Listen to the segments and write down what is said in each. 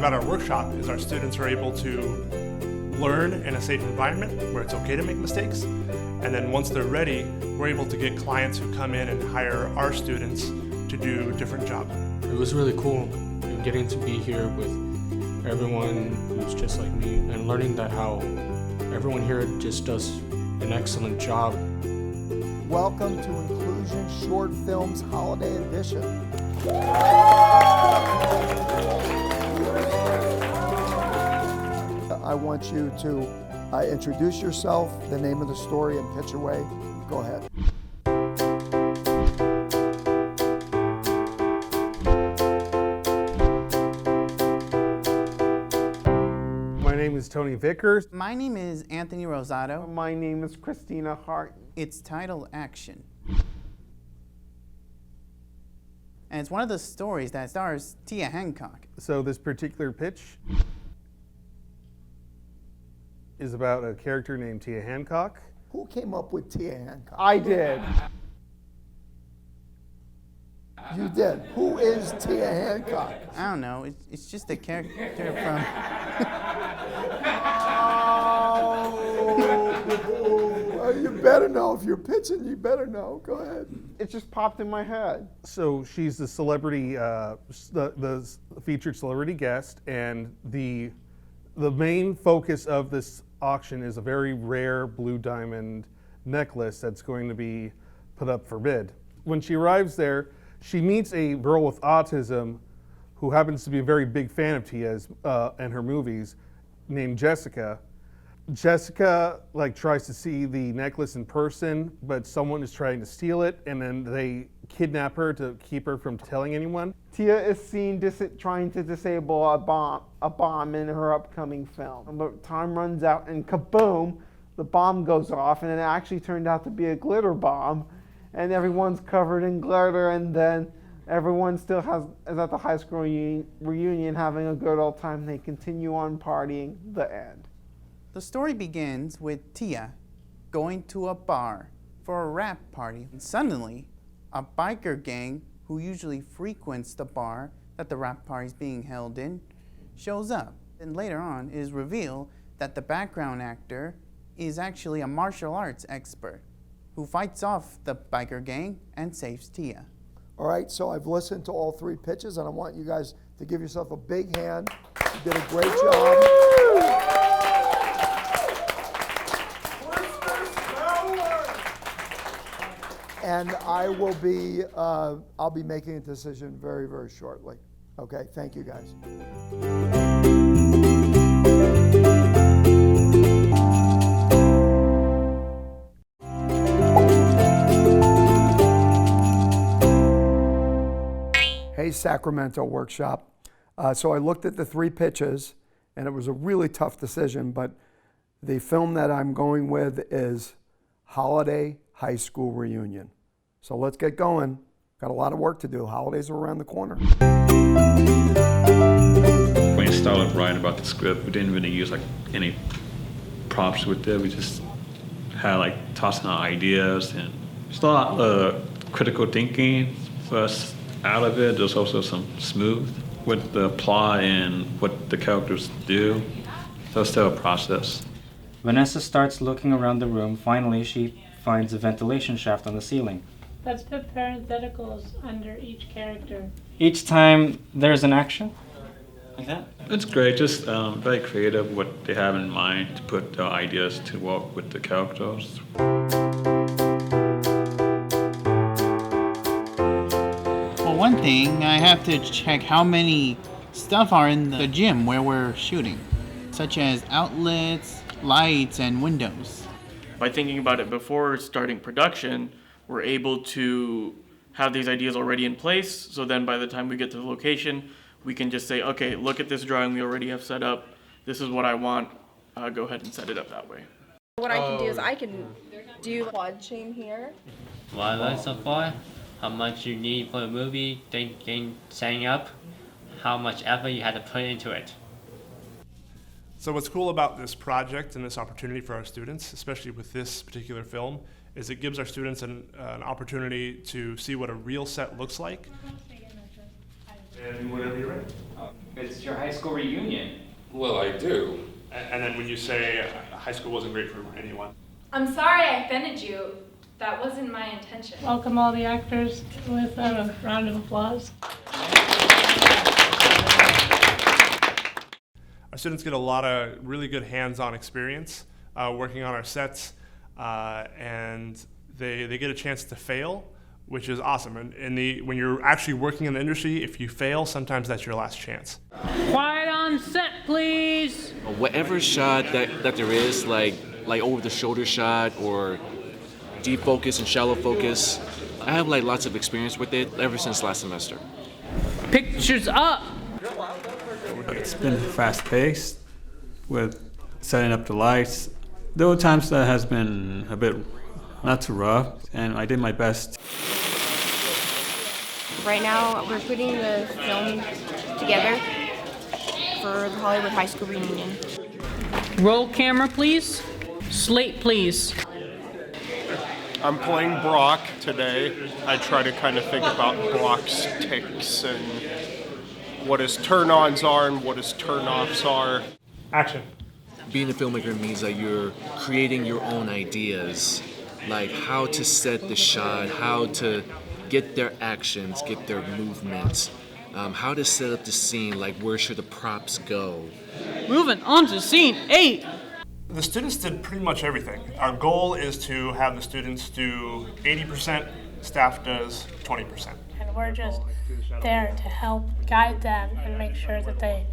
about our workshop is our students are able to learn in a safe environment where it's okay to make mistakes. And then once they're ready, we're able to get clients who come in and hire our students to do different jobs. It was really cool getting to be here with everyone who's just like me and learning that how everyone here just does an excellent job. Welcome to Inclusion Short Films Holiday Edition. I want you to introduce yourself, the name of the story, and pitch away. Go ahead. My name is Tony Vickers. My name is Anthony Rosado. My name is Christina Hart. It's titled Action. And it's one of the stories that stars Tia Hancock. So this particular pitch is about a character named Tia Hancock. Who came up with Tia Hancock? I did. You did. Who is Tia Hancock? I don't know, it's just a character from... You better know. If you're pitching, you better know. Go ahead. It just popped in my head. So she's the celebrity, the featured celebrity guest, and the main focus of this auction is a very rare blue diamond necklace that's going to be put up for bid. When she arrives there, she meets a girl with autism who happens to be a very big fan of Tia's and her movies, named Jessica. Jessica tries to see the necklace in person, but someone is trying to steal it, and then they kidnap her to keep her from telling anyone. Tia is seen trying to disable a bomb in her upcoming film. But time runs out and kaboom, the bomb goes off, and it actually turned out to be a glitter bomb, and everyone's covered in glitter, and then everyone still is at the high school reunion having a good old time. They continue on partying. The end. The story begins with Tia going to a bar for a rap party. And suddenly, a biker gang who usually frequents the bar that the rap party is being held in shows up. And later on, it is revealed that the background actor is actually a martial arts expert who fights off the biker gang and saves Tia. All right, so I've listened to all three pitches, and I want you guys to give yourself a big hand. You did a great job. And I'll be making a decision very, very shortly. Okay, thank you guys. Hey, Sacramento Workshop. So I looked at the three pitches, and it was a really tough decision, but the film that I'm going with is Holiday High School Reunion. So let's get going. Got a lot of work to do. Holidays are around the corner. When we started writing about the script, we didn't really use any props with it. We just had tossing out ideas, and it's a lot of critical thinking first out of it. There's also some smooth with the plot and what the characters do. So it's still a process. Vanessa starts looking around the room. Finally, she finds a ventilation shaft on the ceiling. Let's put parentheticals under each character. Each time there's an action? Like that? It's great, just very creative what they have in mind to put their ideas to work with the characters. Well, one thing, I have to check how many stuff are in the gym where we're shooting, such as outlets, lights, and windows. By thinking about it before starting production, we're able to have these ideas already in place, so then by the time we get to the location, we can just say, okay, look at this drawing we already have set up, this is what I want, go ahead and set it up that way. What I can do is I can do quad chain here. What I like so far, how much you need for a movie, setting up, how much effort you had to put into it. So what's cool about this project and this opportunity for our students, especially with this particular film, is it gives our students an opportunity to see what a real set looks like. And whenever you're ready. It's your high school reunion. Well, I do. And then when you say high school wasn't great for anyone. I'm sorry I offended you. That wasn't my intention. Welcome all the actors with a round of applause. Our students get a lot of really good hands-on experience working on our sets, and they get a chance to fail, which is awesome. And when you're actually working in the industry, if you fail, sometimes that's your last chance. Quiet on set, please. Whatever shot that there is, like over the shoulder shot or deep focus and shallow focus, I have like lots of experience with it ever since last semester. Pictures up. It's been fast-paced with setting up the lights. There were times that has been a bit not too rough, and I did my best. Right now, we're putting the film together for the Hollywood High School reunion. Roll camera, please. Slate, please. I'm playing Brock today. I try to kind of think about Brock's tics and what his turn-ons are and what his turn-offs are. Action. Being a filmmaker means that you're creating your own ideas, like how to set the shot, how to get their actions, get their movements, how to set up the scene, like where should the props go. Moving on to scene 8. The students did pretty much everything. Our goal is to have the students do 80%, staff does 20%. And we're just there to help guide them and make sure that they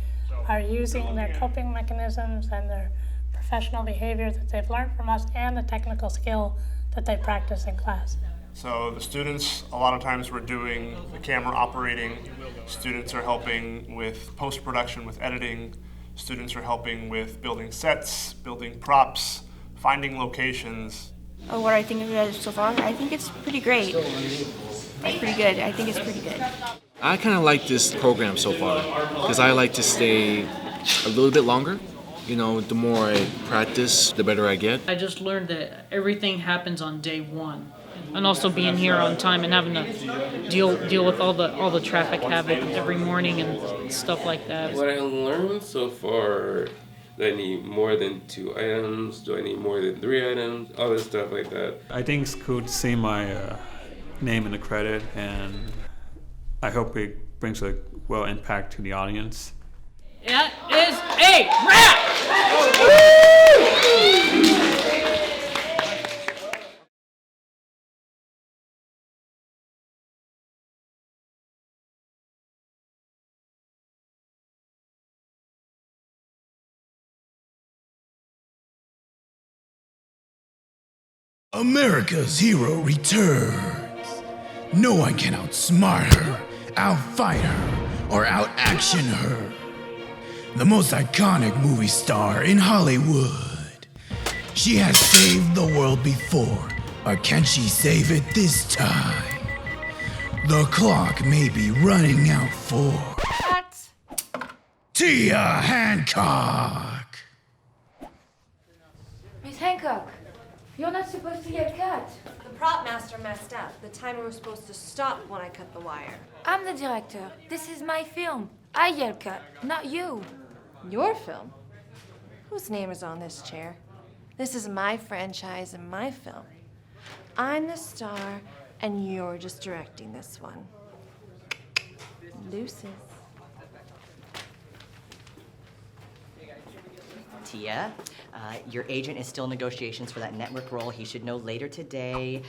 are using their coping mechanisms and their professional behavior that they've learned from us and the technical skill that they practice in class. So the students, a lot of times we're doing the camera operating, students are helping with post-production, with editing, students are helping with building sets, building props, finding locations. Oh, what I think of it so far? I think it's pretty great. It's pretty good. I think it's pretty good. I kind of like this program so far because I like to stay a little bit longer. You know, the more I practice, the better I get. I just learned that everything happens on day 1. And also being here on time and having to deal with all the traffic havoc every morning and stuff like that. What I learned so far, do I need more than 2 items? Do I need more than 3 items? All this stuff like that. I think it's cool to see my name in the credit, and I hope it brings a well impact to the audience. It is a wrap! America's hero returns. No one can outsmart her, outfight her, or outaction her. The most iconic movie star in Hollywood. She has saved the world before, or can she save it this time? The clock may be running out for Tia Hancock. Miss Hancock, you're not supposed to get cut. The prop master messed up. The timer was supposed to stop when I cut the wire. I'm the director. This is my film. I get cut, not you. Your film? Whose name is on this chair? This is my franchise and my film. I'm the star, and you're just directing this one. Deuces. Tia, your agent is still in negotiations for that network role. He should know later today.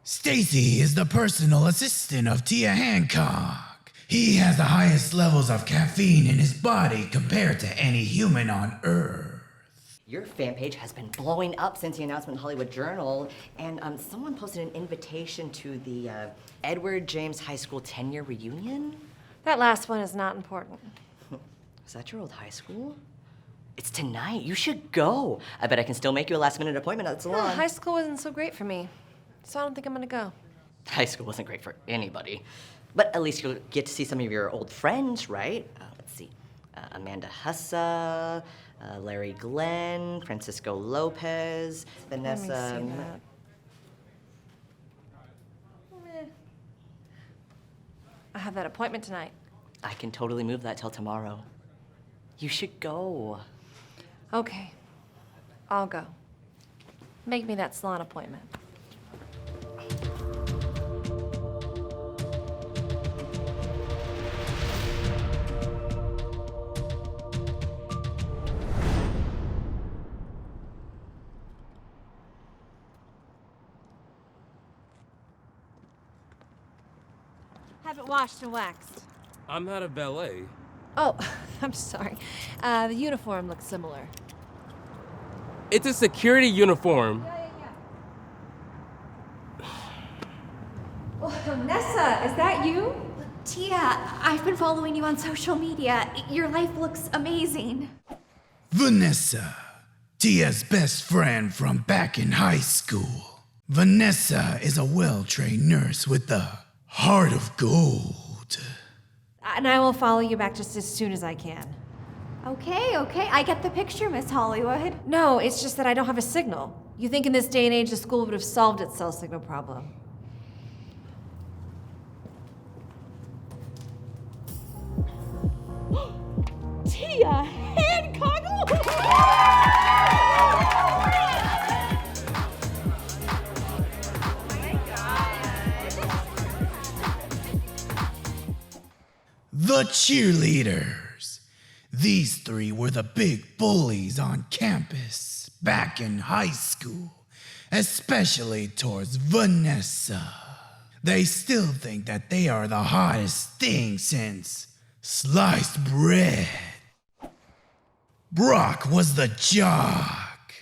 Stacy is the personal assistant of Tia Hancock. He has the highest levels of caffeine in his body compared to any human on Earth. Your fan page has been blowing up since the announcement in the Hollywood Journal, and someone posted an invitation to the Edward James High School 10-year reunion. That last one is not important. Is that your old high school? It's tonight. You should go. I bet I can still make you a last-minute appointment at the salon. High school wasn't so great for me, so I don't think I'm gonna go. High school wasn't great for anybody. But at least you'll get to see some of your old friends, right? Let's see. Amanda Hussa, Larry Glenn, Francisco Lopez, Vanessa. Let me see that. I have that appointment tonight. I can totally move that till tomorrow. You should go. Okay, I'll go. Make me that salon appointment. Have it washed and waxed. I'm not a valet. Oh, I'm sorry. The uniform looks similar. It's a security uniform. Oh, Nessa, is that you? Tia, I've been following you on social media. Your life looks amazing. Vanessa, Tia's best friend from back in high school. Vanessa is a well-trained nurse with a heart of gold. And I will follow you back just as soon as I can. Okay, I get the picture, Miss Hollywood. No, it's just that I don't have a signal. You think in this day and age the school would have solved its cell signal problem. Tia Hancock! The cheerleaders. These three were the big bullies on campus back in high school, especially towards Vanessa. They still think that they are the hottest thing since sliced bread. Brock was the jock.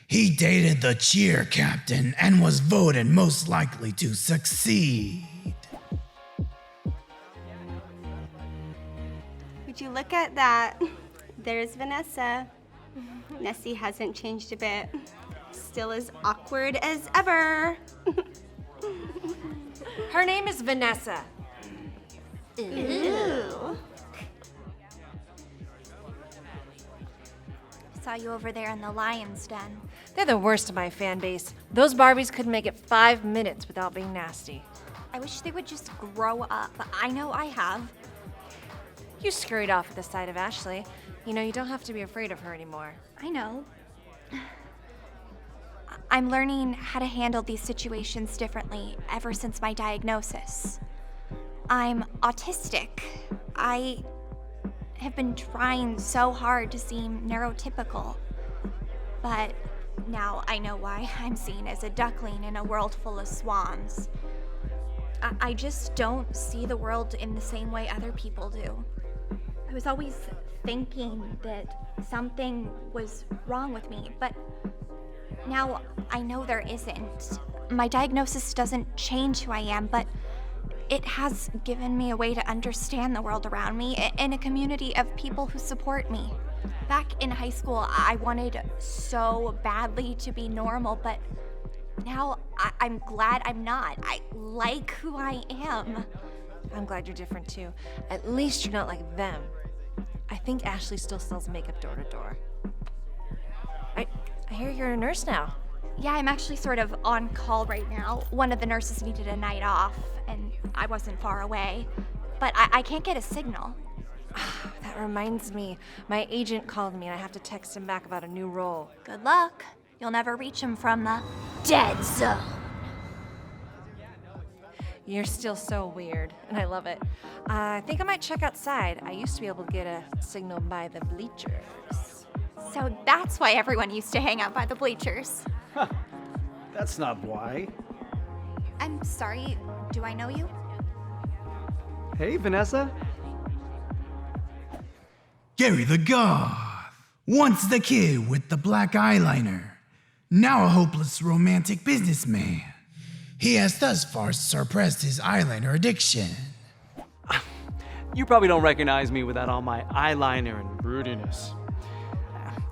He dated the cheer captain and was voted most likely to succeed. Would you look at that? There's Vanessa. Nessie hasn't changed a bit. Still as awkward as ever. Her name is Vanessa. Ew. Saw you over there in the lion's den. They're the worst of my fan base. Those Barbies couldn't make it 5 minutes without being nasty. I wish they would just grow up. I know I have. You scurried off at the sight of Ashley. You know, you don't have to be afraid of her anymore. I know. I'm learning how to handle these situations differently ever since my diagnosis. I'm autistic. I have been trying so hard to seem neurotypical, but now I know why I'm seen as a duckling in a world full of swans. I just don't see the world in the same way other people do. I was always thinking that something was wrong with me, but now I know there isn't. My diagnosis doesn't change who I am, but it has given me a way to understand the world around me and a community of people who support me. Back in high school, I wanted so badly to be normal, but now I'm glad I'm not. I like who I am. I'm glad you're different too. At least you're not like them. I think Ashley still sells makeup door to door. I hear you're a nurse now. Yeah, I'm actually sort of on call right now. One of the nurses needed a night off, and I wasn't far away. But I can't get a signal. That reminds me. My agent called me and I have to text him back about a new role. Good luck. You'll never reach him from the dead zone. You're still so weird, and I love it. I think I might check outside. I used to be able to get a signal by the bleachers. So that's why everyone used to hang out by the bleachers. That's not why. I'm sorry, do I know you? Hey, Vanessa. Gary the Goth. Once the kid with the black eyeliner. Now a hopeless romantic businessman. He has thus far suppressed his eyeliner addiction. You probably don't recognize me without all my eyeliner and broodiness.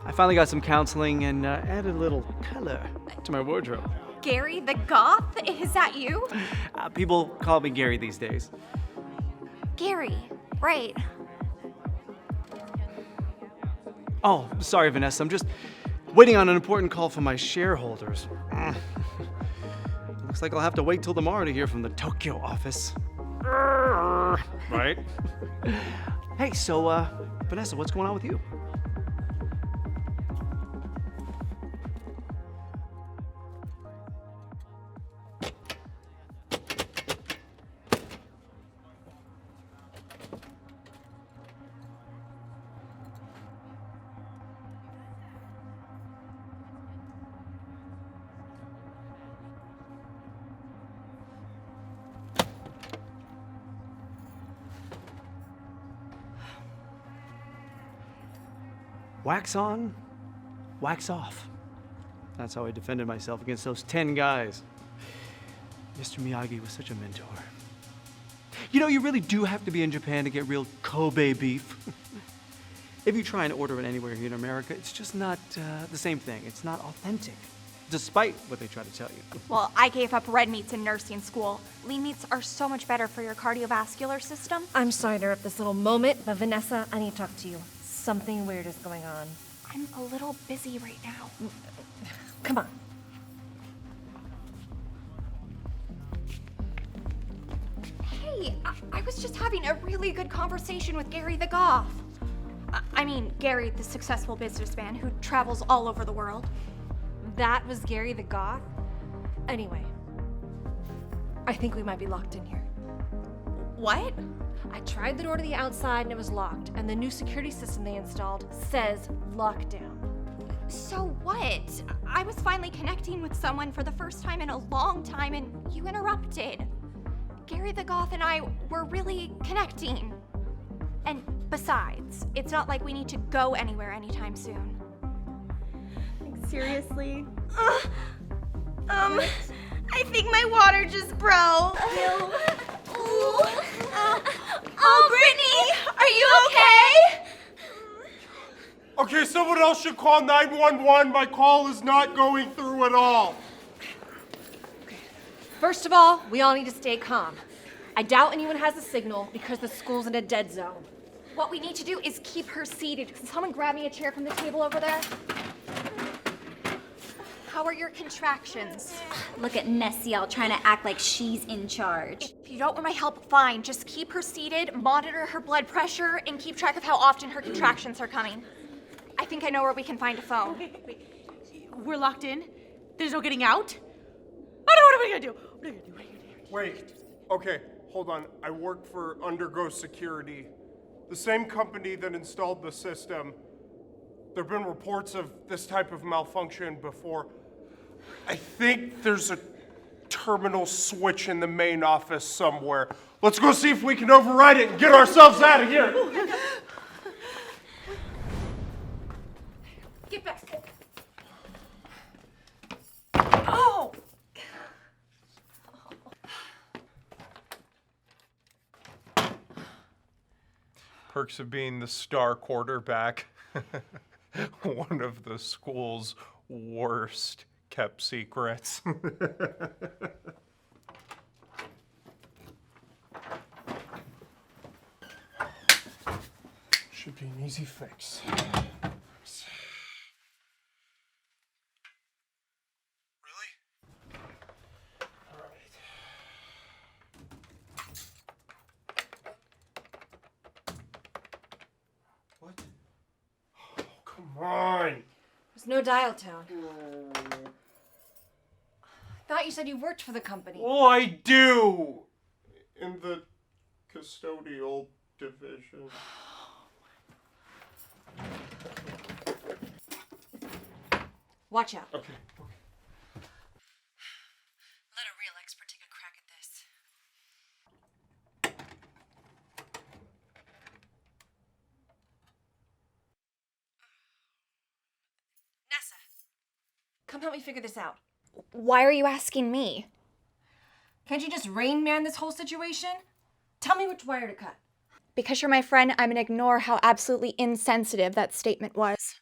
I finally got some counseling and added a little color to my wardrobe. Gary the Goth? Is that you? People call me Gary these days. Gary, right. Oh, sorry, Vanessa. I'm just waiting on an important call from my shareholders. Looks like I'll have to wait till tomorrow to hear from the Tokyo office. Right? Hey, so, Vanessa, what's going on with you? Wax on, wax off. That's how I defended myself against those 10 guys. Mr. Miyagi was such a mentor. You know, you really do have to be in Japan to get real Kobe beef. If you try and order it anywhere here in America, it's just not the same thing. It's not authentic, despite what they try to tell you. Well, I gave up red meats in nursing school. Lean meats are so much better for your cardiovascular system. I'm sorry to interrupt this little moment, but Vanessa, I need to talk to you. Something weird is going on. I'm a little busy right now. Come on. Hey, I was just having a really good conversation with Gary the Goth. I mean, Gary, the successful businessman who travels all over the world. That was Gary the Goth? Anyway, I think we might be locked in here. What? I tried the door to the outside and it was locked, and the new security system they installed says lockdown. So what? I was finally connecting with someone for the first time in a long time and you interrupted. Gary the Goth and I were really connecting. And besides, it's not like we need to go anywhere anytime soon. Like, seriously? I think my water just broke. Oh, Brittany, are you okay? Okay, someone else should call 911. My call is not going through at all. First of all, we all need to stay calm. I doubt anyone has a signal because the school's in a dead zone. What we need to do is keep her seated. Can someone grab me a chair from the table over there? How are your contractions? Look at Nessie all trying to act like she's in charge. If you don't want my help, fine. Just keep her seated, monitor her blood pressure, and keep track of how often her contractions are coming. I think I know where we can find a phone. Wait. We're locked in? There's no getting out? I don't know, what are we gonna do? Wait, okay, hold on. I work for Undergo Security, the same company that installed the system. There have been reports of this type of malfunction before. I think there's a terminal switch in the main office somewhere. Let's go see if we can override it and get ourselves out of here. Get back. Oh! Perks of being the star quarterback. One of the school's worst kept secrets. Should be an easy fix. Come on! There's no dial tone. I thought you said you worked for the company. Well, I do! In the custodial division. Watch out. Okay. Let a real expert take a crack at this. Nessa, come help me figure this out. Why are you asking me? Can't you just Rain Man this whole situation? Tell me which wire to cut. Because you're my friend, I'm gonna ignore how absolutely insensitive that statement was.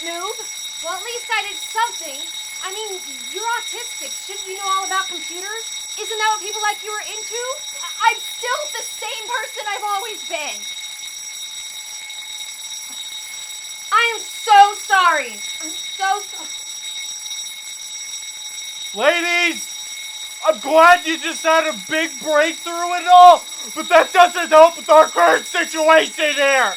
noob. Well, at least I did something. I mean, you're autistic. Shouldn't you know all about computers? Isn't that what people like you are into? I'm still the same person I've always been. I am so sorry. I'm so sorry. Ladies, I'm glad you just had a big breakthrough and all, but that doesn't help with our current situation here.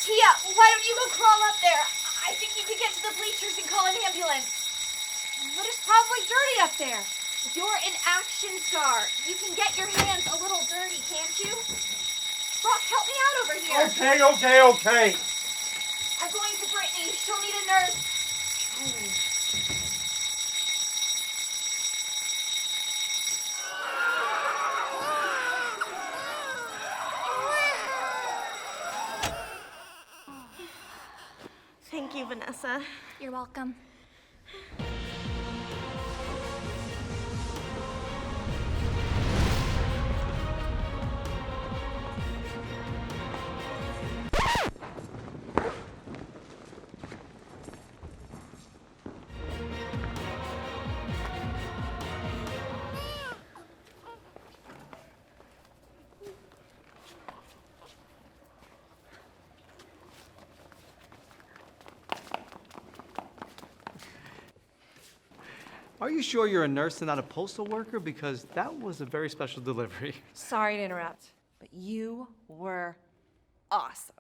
Tia, why don't you go crawl up there? I think you could get to the bleachers and call an ambulance. But it's probably dirty up there. You're an action star. You can get your hands a little dirty, can't you? Brock, help me out over here. Okay. I'm going to Brittany. She'll need a nurse. Thank you, Vanessa. You're welcome. Are you sure you're a nurse and not a postal worker? Because that was a very special delivery. Sorry to interrupt, but you were awesome.